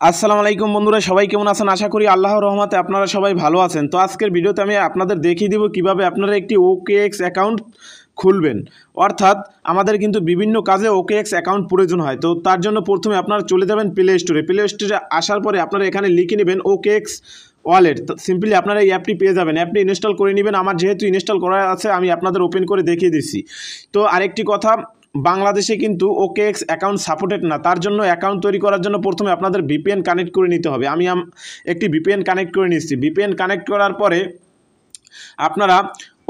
আসসালামু আলাইকুম বন্ধুরা, সবাই কেমন আছেন? আশা করি আল্লাহর রহমতে আপনারা সবাই ভালো আছেন। তো আজকের ভিডিওতে আমি আপনাদের দেখিয়ে দিব কিভাবে আপনারা একটি OKX অ্যাকাউন্ট খুলবেন। অর্থাৎ আমাদের কিন্তু বিভিন্ন কাজে OKX অ্যাকাউন্ট প্রয়োজন হয়। তো তার জন্য প্রথমে আপনারা চলে যাবেন প্লে স্টোরে। প্লে স্টোরে আসার পরে আপনারা এখানে লিখে নেবেন OKX ওয়ালেট। সিম্পলি আপনারা এই অ্যাপটি পেয়ে যাবেন। অ্যাপটি ইনস্টল করে নেবেন। আমার যেহেতু ইনস্টল করা আছে আমি আপনাদের ওপেন করে দেখিয়ে দিচ্ছি। তো আরেকটি কথা, বাংলাদেশে কিন্তু OKX অ্যাকাউন্ট সাপোর্টেড না। তার জন্য অ্যাকাউন্ট তৈরি করার জন্য প্রথমে আপনাদের VPN কানেক্ট করে নিতে হবে। আমি একটি VPN কানেক্ট করে নিচ্ছি। VPN কানেক্ট করার পরে আপনারা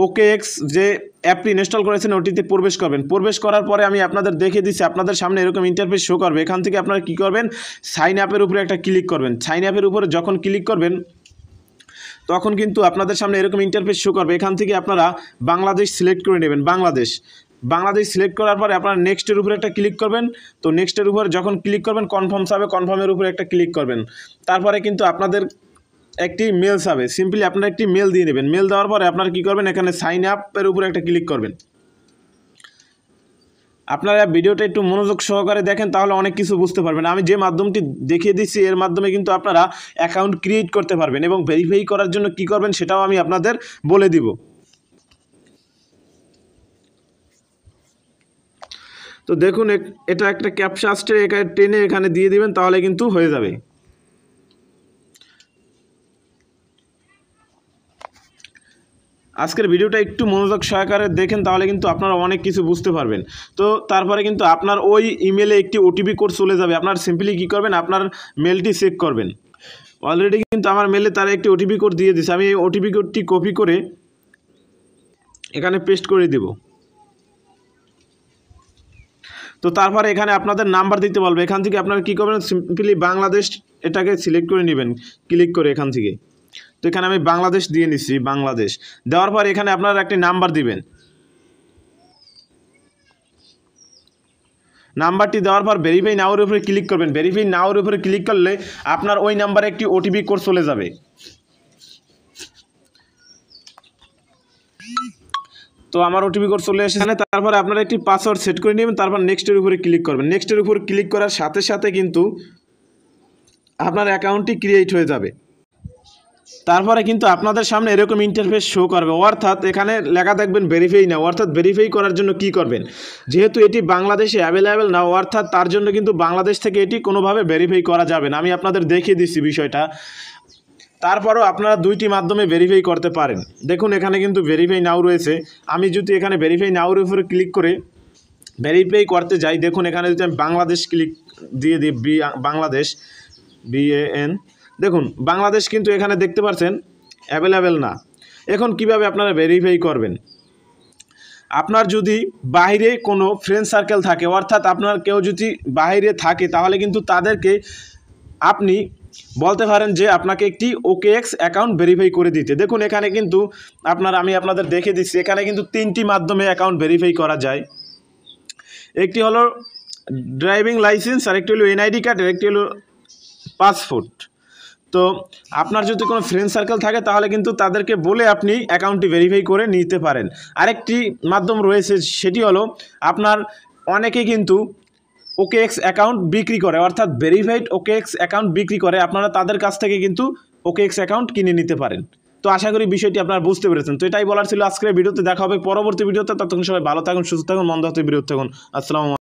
OKX যে অ্যাপটি ইনস্টল করেছেন ওটিতে প্রবেশ করবেন। প্রবেশ করার পরে আমি আপনাদের দেখিয়ে দিচ্ছি, আপনাদের সামনে এরকম ইন্টারফেস শো করবে। এখান থেকে আপনারা কী করবেন, সাইন আপের উপরে একটা ক্লিক করবেন। সাইন আপের উপরে যখন ক্লিক করবেন তখন কিন্তু আপনাদের সামনে এরকম ইন্টারফেস শো করবে। এখান থেকে আপনারা বাংলাদেশ সিলেক্ট করে নেবেন। বাংলাদেশ সিলেক্ট করার পরে আপনারা নেক্সটের উপরে একটা ক্লিক করবেন। তো নেক্সটের উপরে যখন ক্লিক করবেন কনফার্ম হবে, কনফার্মের উপরে একটা ক্লিক করবেন। তারপরে কিন্তু আপনাদের একটি মেল যাবে। সিম্পলি আপনারা একটি মেল দিয়ে নেবেন। মেল দেওয়ার পরে আপনারা কী করবেন, এখানে সাইন আপের উপরে একটা ক্লিক করবেন। আপনারা ভিডিওটা একটু মনোযোগ সহকারে দেখেন, তাহলে অনেক কিছু বুঝতে পারবেন। আমি যে মাধ্যমটি দেখিয়ে দিচ্ছি এর মাধ্যমে কিন্তু আপনারা অ্যাকাউন্ট ক্রিয়েট করতে পারবেন এবং ভেরিফাই করার জন্য কী করবেন সেটাও আমি আপনাদের বলে দিব। তো দেখুন, এটা একটা ক্যাপচা আসছে, এখানে টেনে এখানে দিয়ে দিবেন, তাহলে কিন্তু হয়ে যাবে। আজকের ভিডিওটা একটু মনোযোগ সহকারে দেখেন, তাহলে কিন্তু আপনারা অনেক কিছু বুঝতে পারবেন। তো তারপরে কিন্তু আপনার ওই ইমেলে একটি ওটিপি কোড চলে যাবে। আপনার সিম্পলি কী করবেন, আপনার মেলটি চেক করবেন। অলরেডি কিন্তু আমার মেলে তারা একটি ওটিপি কোড দিয়ে দিচ্ছে। আমি এই ওটিপি কোডটি কপি করে এখানে পেস্ট করে দেব। তো তারপরে এখানে আপনাদের নাম্বার দিতে বলবে। এখান থেকে আপনারা কী করবেন, সিম্পলি বাংলাদেশ এটাকে সিলেক্ট করে নেবেন ক্লিক করে এখান থেকে। তো এখানে আমি বাংলাদেশ দিয়ে নিচ্ছি। বাংলাদেশ দেওয়ার পর এখানে আপনারা একটি নাম্বার দিবেন। নাম্বারটি দেওয়ার পর ভেরিফাই নাওর উপরে ক্লিক করবেন। ভেরিফাই নাওর উপরে ক্লিক করলে আপনার ওই নাম্বারে একটি ওটিপি কোড চলে যাবে। তো আমার ওটিপি কোড চলে এসেছে। তারপরে আপনারা একটি পাসওয়ার্ড সেট করে নেবেন। তারপর নেক্সটের উপরে ক্লিক করবেন। নেক্সটের উপর ক্লিক করার সাথে সাথে কিন্তু আপনার অ্যাকাউন্টটি ক্রিয়েট হয়ে যাবে। তারপরে কিন্তু আপনাদের সামনে এরকম ইন্টারফেস শো করবে। অর্থাৎ এখানে লেখা দেখবেন ভেরিফাই নাও। অর্থাৎ ভেরিফাই করার জন্য কি করবেন, যেহেতু এটি বাংলাদেশে অ্যাভেলেবেল না, অর্থাৎ তার জন্য কিন্তু বাংলাদেশ থেকে এটি কোনোভাবে ভেরিফাই করা যাবে না। আমি আপনাদের দেখিয়ে দিচ্ছি বিষয়টা। তারপরও আপনারা দুইটি মাধ্যমে ভেরিফাই করতে পারেন। দেখুন এখানে কিন্তু ভেরিফাই নাও রয়েছে। আমি যদি এখানে ভেরিফাই নাওর উপরে ক্লিক করে ভেরিফাই করতে যাই, দেখুন এখানে যদি আমি বাংলাদেশ ক্লিক দিয়ে দিই, বাংলাদেশ BAN, দেখুন বাংলাদেশ কিন্তু এখানে দেখতে পাচ্ছেন অ্যাভেলেবেল না। এখন কিভাবে আপনারা ভেরিফাই করবেন, আপনার যদি বাইরে কোনো ফ্রেন্ড সার্কেল থাকে, অর্থাৎ আপনার কেউ যদি বাইরে থাকে, তাহলে কিন্তু তাদেরকে আপনি বলতে পারেন যে আপনাকে একটি OKX অ্যাকাউন্ট ভেরিফাই করে দিতে। দেখুন এখানে কিন্তু আমি আপনাদের দেখে দিচ্ছি। এখানে কিন্তু তিনটি মাধ্যমে অ্যাকাউন্ট ভেরিফাই করা যায়। একটি হলো ড্রাইভিং লাইসেন্স, আরেকটি হলো NID কার্ড, আরেকটি হলো পাসপোর্ট। তো আপনার যদি কোনো ফ্রেন্ড সার্কেল থাকে তাহলে কিন্তু তাদেরকে বলে আপনি অ্যাকাউন্টটি ভেরিফাই করে নিতে পারেন। আরেকটি মাধ্যম রয়েছে, সেটি হলো আপনার অনেকে কিন্তু OKX অ্যাকাউন্ট বিক্রি করে, অর্থাৎ ভেরিফাইড OKX অ্যাকাউন্ট বিক্রি করে। আপনারা তাদের কাছ থেকে কিন্তু OKX অ্যাকাউন্ট কিনে নিতে পারেন। তো আশা করি বিষয়টি আপনারা বুঝতে পেরেছেন। তো এটাই বলার ছিল আজকের ভিডিওতে। দেখা হবে পরবর্তী ভিডিওতে। ততক্ষণ সবাই ভালো থাকুন, সুস্থ থাকুন, মন্দ হতে বিরত থাকুন। আসসালামু আলাইকুম।